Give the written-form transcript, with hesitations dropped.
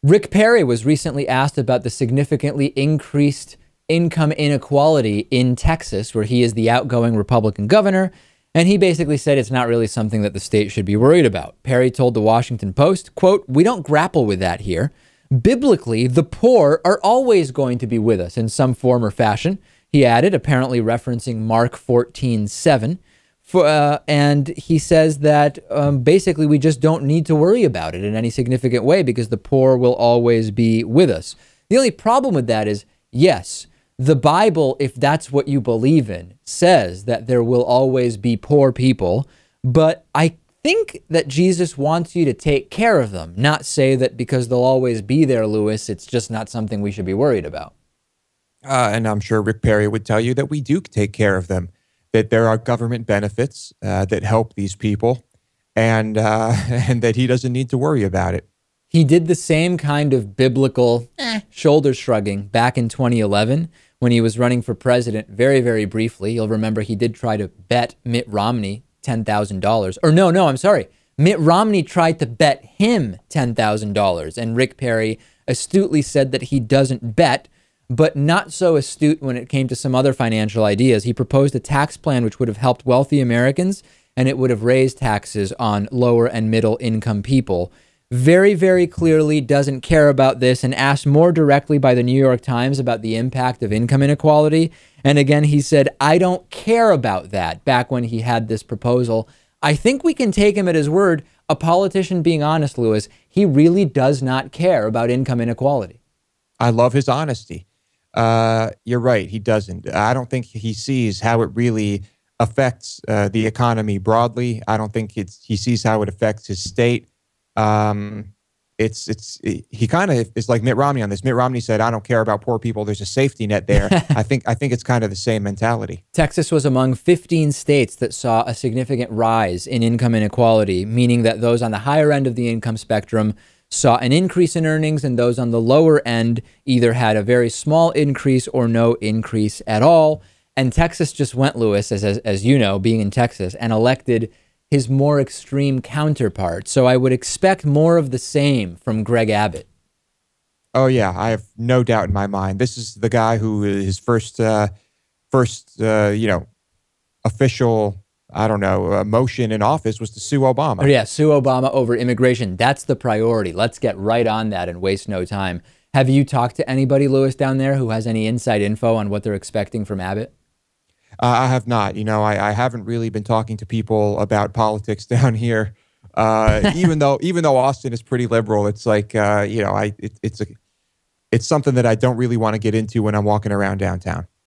Rick Perry was recently asked about the significantly increased income inequality in Texas, where he is the outgoing Republican governor. And he basically said it's not really something that the state should be worried about. Perry told the Washington Post, quote, "We don't grapple with that here. Biblically, the poor are always going to be with us in some form or fashion," he added, apparently referencing Mark 14:7. And he says that basically we just don't need to worry about it in any significant way because the poor will always be with us. The only problem with that is, yes, the Bible, if that's what you believe in, says that there will always be poor people, but I think that Jesus wants you to take care of them, not say that because they'll always be there, Lewis, it's just not something we should be worried about. And I'm sure Rick Perry would tell you that we do take care of them, that there are government benefits that help these people, and that he doesn't need to worry about it. He did the same kind of biblical shoulder shrugging back in 2011 when he was running for president very, very briefly. You'll remember he did try to bet Mitt Romney $10,000. Or no, I'm sorry. Mitt Romney tried to bet him $10,000. And Rick Perry astutely said that he doesn't bet, but not so astute when it came to some other financial ideas. He proposed a tax plan which would have helped wealthy Americans, and it would have raised taxes on lower and middle income people. Very, very clearly doesn't care about this, and asked more directly by the New York Times about the impact of income inequality. And again, he said, "I don't care about that," back when he had this proposal. I think we can take him at his word. A politician being honest, Lewis, he really does not care about income inequality. I love his honesty. You're right. He doesn't. I don't think he sees how it really affects the economy broadly. I don't think he sees how it affects his state. He kind of is like Mitt Romney on this. Mitt Romney said, "I don't care about poor people. There's a safety net there." I think it's kind of the same mentality. Texas was among 15 states that saw a significant rise in income inequality, meaning that those on the higher end of the income spectrum saw an increase in earnings, and those on the lower end either had a very small increase or no increase at all. And Texas just went, Lewis, as you know, being in Texas, and elected his more extreme counterpart. So I would expect more of the same from Greg Abbott. Oh yeah, I have no doubt in my mind. This is the guy who his first official, motion in office was to sue Obama. Oh, yeah, sue Obama over immigration. That's the priority. Let's get right on that and waste no time. Have you talked to anybody, Lewis, down there who has any inside info on what they're expecting from Abbott? I have not. I haven't really been talking to people about politics down here. Even though Austin is pretty liberal, it's like it's something that I don't really want to get into when I'm walking around downtown.